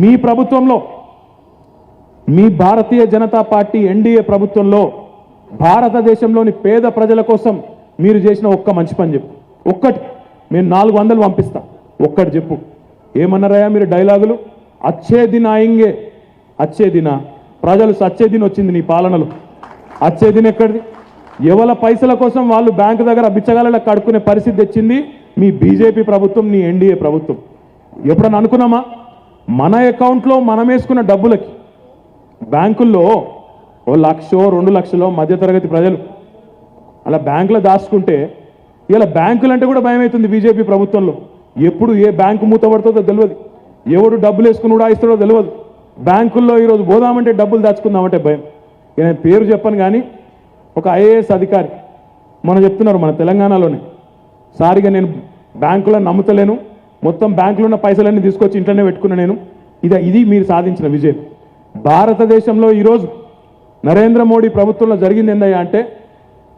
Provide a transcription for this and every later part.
మీ ప్రభుత్వంలో మీ Bharatiya Janata party NDA ప్రభుత్వంలో భారతదేశంలోని పేద ప్రజల కోసం మీరు చేసిన ఒక్క మంచి పని చెప్పు. ఒక్కటి. మేము 400 పంపిస్తా. ఒక్కటి చెప్పు. ఏమన్నారయ్యా మీరు డైలాగులు? అచ్చే దిన ఆయింగే. అచ్చే దిన. ప్రజలు సచ్చే దిన వచ్చింది నీ పాలనలో. అచ్చే దిన ఎక్కడిది? ఎవల పైసల కోసం వాళ్ళు బ్యాంకు దగ్గర బిచ్చగాళ్ళకి కడుక్కునే పరిస్థితి తెచ్చింది మీ బీజేపీ ప్రభుత్వం, నీ ఎన్డీఏ ప్రభుత్వం. ఎప్పుడన్నా అనుకున్నామా మన అకౌంట్లో మనం వేసుకున్న డబ్బులకి బ్యాంకుల్లో 1 లక్షో 2 లక్షలో మధ్యతరగతి ప్రజలు అలా బ్యాంకులో దాచుకుంటే ఇలా బ్యాంకులు అంటే కూడా భయం అవుతుంది బీజేపీ ప్రభుత్వంలో. ఎప్పుడు ఏ బ్యాంకు మూతపడుతుందో తెలియదు, ఎవడు డబ్బులు వేసుకుని కూడా ఇస్తాడో తెలియదు. బ్యాంకుల్లో ఈరోజు పోదామంటే డబ్బులు దాచుకుందామంటే భయం. నేను పేరు చెప్పను కానీ ఒక ఐఏఎస్ అధికారి మనం చెప్తున్నారు మన తెలంగాణలోనే, సారిగా నేను బ్యాంకులో నమ్ముతలేను, మొత్తం బ్యాంకులో ఉన్న పైసలన్నీ తీసుకొచ్చి ఇంట్లోనే పెట్టుకున్నా నేను. ఇది మీరు సాధించిన విజయం. భారతదేశంలో ఈరోజు నరేంద్ర మోడీ ప్రభుత్వంలో జరిగింది ఏందయ్యా అంటే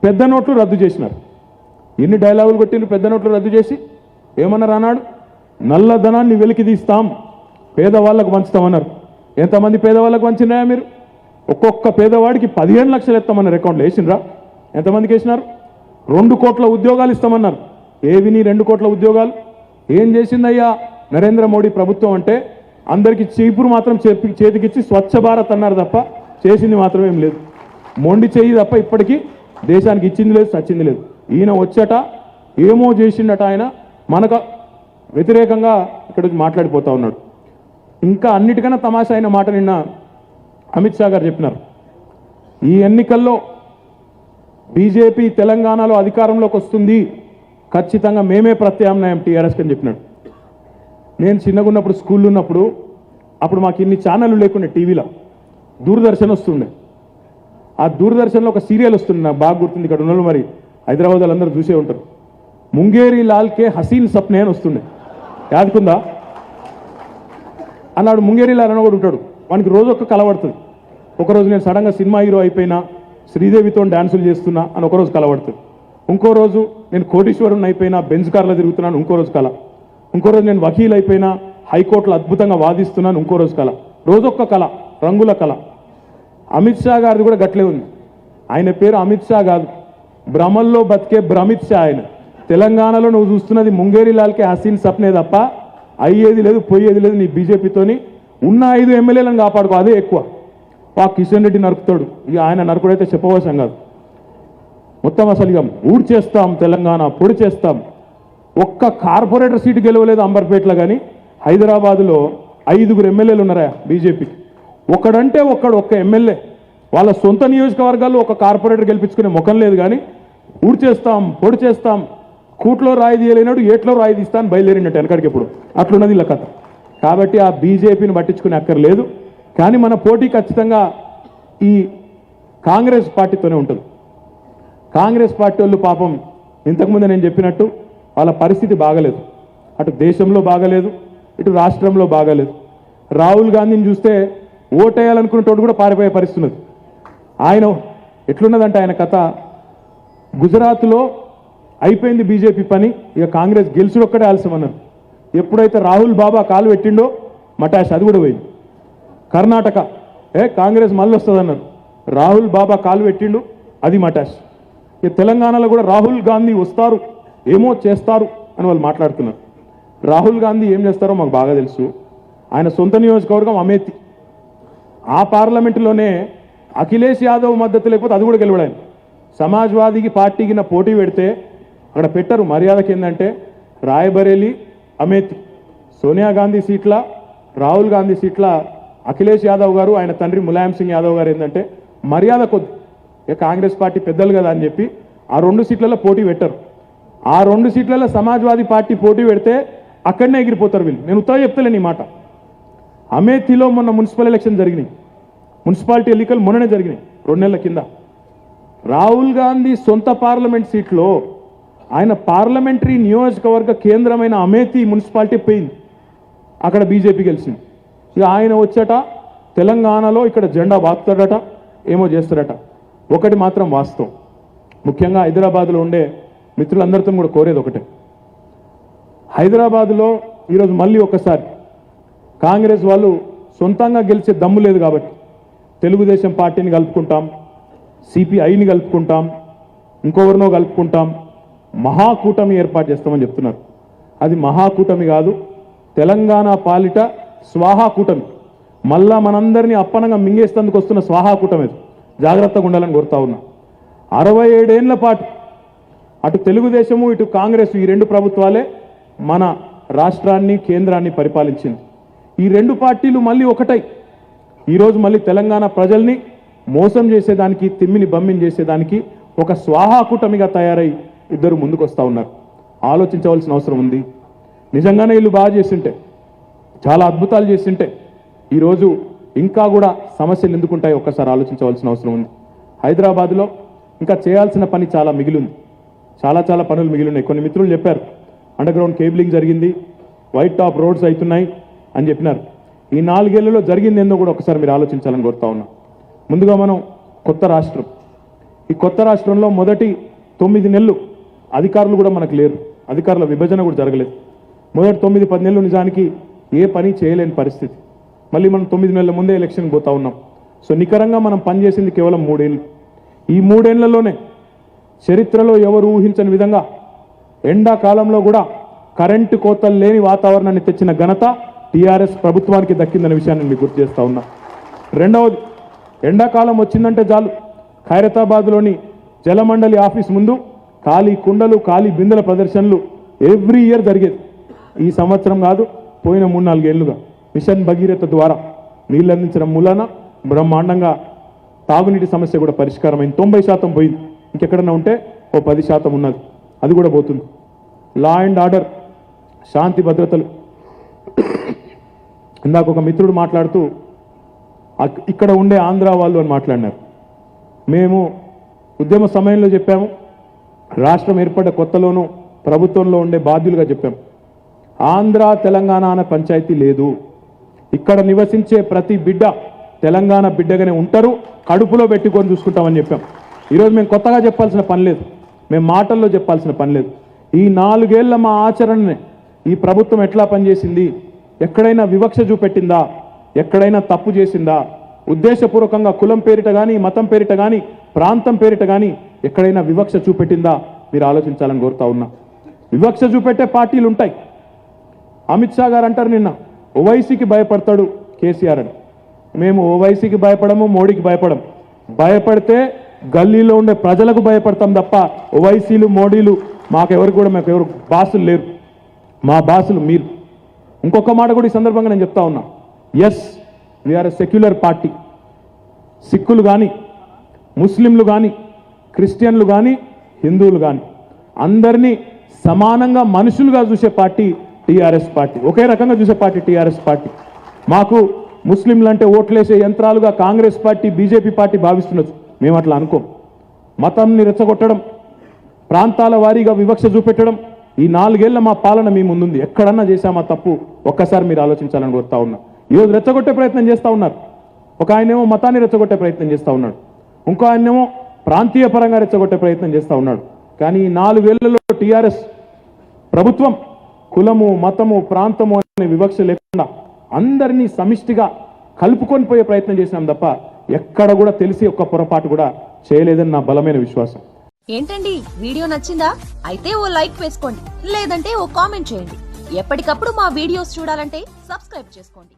పెద్ద నోట్లు రద్దు చేసినారు. ఎన్ని డైలాగులు కొట్టిండ్రు పెద్ద నోట్లు రద్దు చేసి. ఏమన్నారు అన్నాడు? నల్లధనాన్ని వెలికి తీస్తాం, పేదవాళ్ళకు పంచుతామన్నారు. ఎంతమంది పేదవాళ్ళకు పంచినాయా మీరు? ఒక్కొక్క పేదవాడికి 15 లక్షలు ఇస్తామన్నారు. అకౌంట్లో వేసినరా? ఎంతమందికి వేసినారు? 2 కోట్ల ఉద్యోగాలు ఇస్తామన్నారు. ఏవి నీ 2 కోట్ల ఉద్యోగాలు? ఏం చేసిందయ్యా నరేంద్ర మోడీ ప్రభుత్వం అంటే అందరికీ చీపురు మాత్రం చేతికిచ్చి స్వచ్ఛ భారత్ అన్నారు తప్ప చేసింది మాత్రం ఏం లేదు. మొండి చెయ్యి తప్ప ఇప్పటికీ దేశానికి ఇచ్చింది లేదు, సచ్చింది లేదు. ఈయన వచ్చట ఏమో చేసిండట, ఆయన మనకు వ్యతిరేకంగా ఇక్కడికి మాట్లాడిపోతా ఉన్నాడు. ఇంకా అన్నిటికన్నా తమాషా అయిన మాట నిన్న అమిత్ షా గారు చెప్పినారు. ఈ ఎన్నికల్లో బీజేపీ తెలంగాణలో అధికారంలోకి వస్తుంది, ఖచ్చితంగా మేమే ప్రత్యామ్నాయం టీఆర్ఎస్కి అని చెప్పినాడు. నేను చిన్నగా ఉన్నప్పుడు స్కూల్లో ఉన్నప్పుడు అప్పుడు మాకు ఇన్ని ఛానళ్ళు లేకుండే, టీవీలో దూరదర్శన్ వస్తుండే. ఆ దూరదర్శన్లో ఒక సీరియల్ వస్తుంది, నాకు బాగా గుర్తుంది. ఇక్కడ ఉన్న మరి హైదరాబాద్ వాళ్ళందరూ చూసే ఉంటారు. ముంగేరి లాల్కే హసీన్ సప్నే అని వస్తుండే, యాదుకుందా? అన్నాడు ముంగేరి లాల్ అని కూడా ఉంటాడు, వానికి రోజు ఒక కలవడుతుంది. ఒకరోజు నేను సడన్గా సినిమా హీరో అయిపోయినా, శ్రీదేవితో డ్యాన్సులు చేస్తున్నా అని ఒకరోజు కలవడుతుంది. ఇంకో రోజు నేను కోటీశ్వరుని అయిపోయినా, బెంజ్ కార్లో తిరుగుతున్నాను, ఇంకో రోజు కళ. ఇంకో రోజు నేను వకీల్ అయిపోయినా, హైకోర్టులో అద్భుతంగా వాదిస్తున్నాను, ఇంకో రోజు కళ. రోజొక్క కళ, రంగుల కళ. అమిత్ షా గారిది కూడా గట్లే ఉంది. ఆయన పేరు అమిత్ షా కాదు, భ్రమల్లో బతికే భ్రమిత్ షా. ఆయన తెలంగాణలో నువ్వు చూస్తున్నది ముంగేరి లాల్కే హసీన్ సప్నే తప్ప అయ్యేది లేదు, పోయేది లేదు. నీ బీజేపీతోని ఉన్న 5 ఎమ్మెల్యేలను కాపాడుకో, అదే ఎక్కువ. కిషన్ రెడ్డి నరుకుతాడు, ఇక ఆయన నరుకుడైతే చెప్పవశం కాదు. మొత్తం అసలు ఇక ఊడ్ చేస్తాం, తెలంగాణ పొడి చేస్తాం. ఒక్క కార్పొరేటర్ సీటు గెలవలేదు అంబర్పేటలో, కానీ హైదరాబాదులో 5 ఎమ్మెల్యేలు ఉన్నారా బీజేపీకి. ఒక్కడంటే ఒక్క ఎమ్మెల్యే వాళ్ళ సొంత నియోజకవర్గాల్లో ఒక కార్పొరేటర్ గెలిపించుకునే ముఖం లేదు. కానీ ఊడ్ చేస్తాం, పొడి చేస్తాం, కూట్లో రాయి తీయలేనాడు ఏట్లో రాయి తీస్తాను బయలుదేరినట్టు వెనకడికి ఎప్పుడు అట్లున్నది ఇలా కథ. కాబట్టి ఆ బీజేపీని పట్టించుకునే అక్కర్లేదు. కానీ మన పోటీ ఖచ్చితంగా ఈ కాంగ్రెస్ పార్టీతోనే ఉంటుంది. కాంగ్రెస్ పార్టీ వాళ్ళు పాపం ఇంతకుముందు నేను చెప్పినట్టు వాళ్ళ పరిస్థితి బాగలేదు. అటు దేశంలో బాగలేదు, ఇటు రాష్ట్రంలో బాగలేదు. రాహుల్ గాంధీని చూస్తే ఓటేయాలనుకునేటోడు కూడా పారిపోయే పరిస్థితి ఉన్నది. ఆయన ఎట్లున్నదంటే ఆయన కథ, గుజరాత్లో అయిపోయింది బీజేపీ పని, ఇక కాంగ్రెస్ గెలుచుడు ఒక్కడే ఆలస్యమన్నారు. ఎప్పుడైతే రాహుల్ బాబా కాలు పెట్టిండో మటాష్, అది కూడా పోయింది. కర్ణాటక కాంగ్రెస్ మళ్ళీ వస్తుంది అన్నారు, రాహుల్ బాబా కాలు పెట్టిండు, అది మటాష్. ఇక తెలంగాణలో కూడా రాహుల్ గాంధీ వస్తారు, ఏమో చేస్తారు అని వాళ్ళు మాట్లాడుతున్నారు. రాహుల్ గాంధీ ఏం చేస్తారో మాకు బాగా తెలుసు. ఆయన సొంత నియోజకవర్గం అమేథీ. ఆ పార్లమెంటులోనే అఖిలేష్ యాదవ్ మద్దతు లేకపోతే అది కూడా గెలవడు ఆయన. సమాజ్వాదీకి పార్టీకి నా పోటీ పెడితే అక్కడ పెట్టరు. మర్యాదకి ఏంటంటే రాయబరేలీ, అమేథీ, సోనియా గాంధీ సీట్ల, రాహుల్ గాంధీ సీట్ల అఖిలేష్ యాదవ్ గారు, ఆయన తండ్రి ములాయం సింగ్ యాదవ్ గారు ఏంటంటే మర్యాద కొద్ది కాంగ్రెస్ పార్టీ పెద్దలు కదా అని చెప్పి ఆ 2 సీట్లలో పోటీ పెట్టరు. ఆ 2 సీట్లలో సమాజ్వాదీ పార్టీ పోటీ పెడితే అక్కడనే ఎగిరిపోతారు వీళ్ళు. నేను ఉత్తగా చెప్తలేను ఈ మాట. అమేథీలో మొన్న మున్సిపల్ ఎలక్షన్ జరిగినాయి, మున్సిపాలిటీ ఎన్నికలు మొన్ననే జరిగినాయి 2 నెలల కింద. రాహుల్ గాంధీ సొంత పార్లమెంట్ సీట్లో ఆయన పార్లమెంటరీ నియోజకవర్గ కేంద్రమైన అమేథీ మున్సిపాలిటీ పోయింది, అక్కడ బీజేపీ గెలిచింది. ఇక ఆయన వచ్చట తెలంగాణలో ఇక్కడ జెండా బాపుతాడట, ఏమో చేస్తాడట. ఒకటి మాత్రం వాస్తవం, ముఖ్యంగా హైదరాబాద్లో ఉండే మిత్రులందరితో కూడా కోరేది ఒకటే, హైదరాబాద్లో ఈరోజు మళ్ళీ ఒకసారి కాంగ్రెస్ వాళ్ళు సొంతంగా గెలిచే దమ్ము లేదు కాబట్టి తెలుగుదేశం పార్టీని కలుపుకుంటాం, సిపిఐని కలుపుకుంటాం, ఇంకొవరినో కలుపుకుంటాం, మహాకూటమి ఏర్పాటు చేస్తామని చెప్తున్నారు. అది మహాకూటమి కాదు, తెలంగాణ పాలిట స్వాహా కూటమి. మళ్ళా మనందరినీ అప్పనంగా మింగేస్తేందుకు వస్తున్న స్వాహా కూటమి. జాగ్రత్తగా ఉండాలని కోరుతా ఉన్నా. 67 ఏళ్ల పాటు అటు తెలుగుదేశము ఇటు కాంగ్రెస్ ఈ రెండు ప్రభుత్వాలే మన రాష్ట్రాన్ని కేంద్రాన్ని పరిపాలించింది. ఈ రెండు పార్టీలు మళ్ళీ ఒకటై ఈరోజు మళ్ళీ తెలంగాణ ప్రజల్ని మోసం చేసేదానికి, తిమ్మిని బమ్మిని చేసేదానికి ఒక స్వాహా కూటమిగా తయారై ఇద్దరు ముందుకు వస్తూ ఉన్నారు. ఆలోచించవలసిన అవసరం ఉంది. నిజంగానే వీళ్ళు బాగా చేసింటే, చాలా అద్భుతాలు చేసింటే ఈరోజు ఇంకా కూడా సమస్యలు ఎందుకుంటాయి ఒక్కసారి ఆలోచించవలసిన అవసరం ఉంది. హైదరాబాద్లో ఇంకా చేయాల్సిన పని చాలా మిగిలింది. చాలా పనులు మిగిలినాయి. కొన్ని మిత్రులు చెప్పారు అండర్గ్రౌండ్ కేబులింగ్ జరిగింది, వైట్ టాప్ రోడ్స్ అవుతున్నాయి అని చెప్పినారు. ఈ 4 ఏళ్లలో జరిగింది ఏందో కూడా ఒకసారి మీరు ఆలోచించాలని కోరుతా ఉన్నా. ముందుగా మనం కొత్త రాష్ట్రం, ఈ కొత్త రాష్ట్రంలో మొదటి 9 నెలలు అధికారులు కూడా మనకు లేరు, అధికారుల విభజన కూడా జరగలేదు. మొదటి 9-10 నెలలు నిజానికి ఏ పని చేయలేని పరిస్థితి. మళ్ళీ మనం 9 నెలల ముందే ఎలక్షన్కి పోతా ఉన్నాం. సో నికరంగా మనం పనిచేసింది కేవలం 3 ఏళ్ళు. ఈ 3 ఏళ్లలోనే చరిత్రలో ఎవరు ఊహించని విధంగా ఎండాకాలంలో కూడా కరెంటు కోతలు లేని వాతావరణాన్ని తెచ్చిన ఘనత టీఆర్ఎస్ ప్రభుత్వానికి దక్కిందనే విషయాన్ని మీకు గుర్తు చేస్తా ఉన్నా. రెండవది, ఎండాకాలం వచ్చిందంటే చాలు ఖైరతాబాద్లోని జలమండలి ఆఫీస్ ముందు ఖాళీ కుండలు, ఖాళీ బిందెల ప్రదర్శనలు ఎవ్రీ ఇయర్ జరిగేది. ఈ సంవత్సరం కాదు, పోయిన 3-4 ఏళ్లుగా మిషన్ భగీరథ ద్వారా నీళ్ళు అందించడం మూలాన బ్రహ్మాండంగా తాగునీటి సమస్య కూడా పరిష్కారమైంది. 90% పోయింది. ఇంకెక్కడన్నా ఉంటే ఓ 10% ఉన్నది, అది కూడా పోతుంది. లా అండ్ ఆర్డర్, శాంతి భద్రతలు. ఇందాక ఒక మిత్రుడు మాట్లాడుతూ ఇక్కడ ఉండే ఆంధ్ర వాళ్ళు అని మాట్లాడినారు. మేము ఉద్యమ సమయంలో చెప్పాము, రాష్ట్రం ఏర్పడ్డ కొత్తలోనూ ప్రభుత్వంలో ఉండే బాధ్యులుగా చెప్పాము, ఆంధ్ర తెలంగాణ అనే పంచాయతీ లేదు. ఇక్కడ నివసించే ప్రతి బిడ్డ తెలంగాణ బిడ్డగానే ఉంటారు, కడుపులో పెట్టుకొని చూసుకుంటామని చెప్పాం. ఈరోజు మేము కొత్తగా చెప్పాల్సిన పని లేదు, మేము మాటల్లో చెప్పాల్సిన పని లేదు. ఈ 4 ఏళ్ల మా ఆచరణనే ఈ ప్రభుత్వం ఎట్లా పనిచేసింది, ఎక్కడైనా వివక్ష చూపెట్టిందా, ఎక్కడైనా తప్పు చేసిందా, ఉద్దేశపూర్వకంగా కులం పేరిట కానీ, మతం పేరిట కానీ, ప్రాంతం పేరిట కానీ ఎక్కడైనా వివక్ష చూపెట్టిందా మీరు ఆలోచించాలని కోరుతా ఉన్నా. వివక్ష చూపెట్టే పార్టీలు ఉంటాయి. అమిత్ షా గారు అంటారు నిన్న ఓవైసీకి భయపడతాడు కేసీఆర్ అని. మేము ఓవైసీకి భయపడము, మోడీకి భయపడము. భయపడితే గల్లీలో ఉండే ప్రజలకు భయపడతాం తప్ప ఓవైసీలు, మోడీలు మాకెవరికి కూడా మాకు ఎవరు బాసులు లేరు. మా బాసులు మీరు. ఇంకొక మాట కూడా ఈ సందర్భంగా నేను చెప్తా ఉన్నా, yes we are a secular party. సిక్కులు కానీ, ముస్లింలు కానీ, క్రిస్టియన్లు కానీ, హిందువులు కానీ అందరినీ సమానంగా మనుషులుగా చూసే పార్టీ టీఆర్ఎస్ పార్టీ. ఒకే రకంగా చూసే పార్టీ టీఆర్ఎస్ పార్టీ. మాకు ముస్లింలు అంటే ఓట్లేసే యంత్రాలుగా కాంగ్రెస్ పార్టీ, బీజేపీ పార్టీ భావిస్తున్నది. మేము అట్లా అనుకోం. మతంని రెచ్చగొట్టడం, ప్రాంతాల వారీగా వివక్ష చూపెట్టడం, ఈ 4 ఏళ్ల మా పాలన మీ ముందుంది. ఎక్కడన్నా చేశామా తప్పు ఒక్కసారి మీరు ఆలోచించాలని కోరుతా ఉన్నా. ఈరోజు రెచ్చగొట్టే ప్రయత్నం చేస్తూ ఉన్నారు. ఒక ఆయనేమో మతాన్ని రెచ్చగొట్టే ప్రయత్నం చేస్తూ ఉన్నాడు, ఇంకో ఆయనేమో ప్రాంతీయ పరంగా రెచ్చగొట్టే ప్రయత్నం చేస్తూ ఉన్నాడు. కానీ ఈ 4 ఏళ్లలో టీఆర్ఎస్ ప్రభుత్వం కులము, మతము, ప్రాంతము అనే వివక్ష లేకుండా అందరినీ సమిష్టిగా కలుపుకొని పోయే ప్రయత్నం చేసినాం తప్ప ఎక్కడ కూడా తెలిసి ఒక్క పొరపాటు కూడా చేయలేదని నా బలమైన విశ్వాసం. ఏంటండి, వీడియో నచ్చిందా? అయితే ఓ లైక్ వేసుకోండి, లేదంటే ఓ కామెంట్ చేయండి. ఎప్పటికప్పుడు మా వీడియోస్ చూడాలంటే సబ్స్క్రైబ్ చేసుకోండి.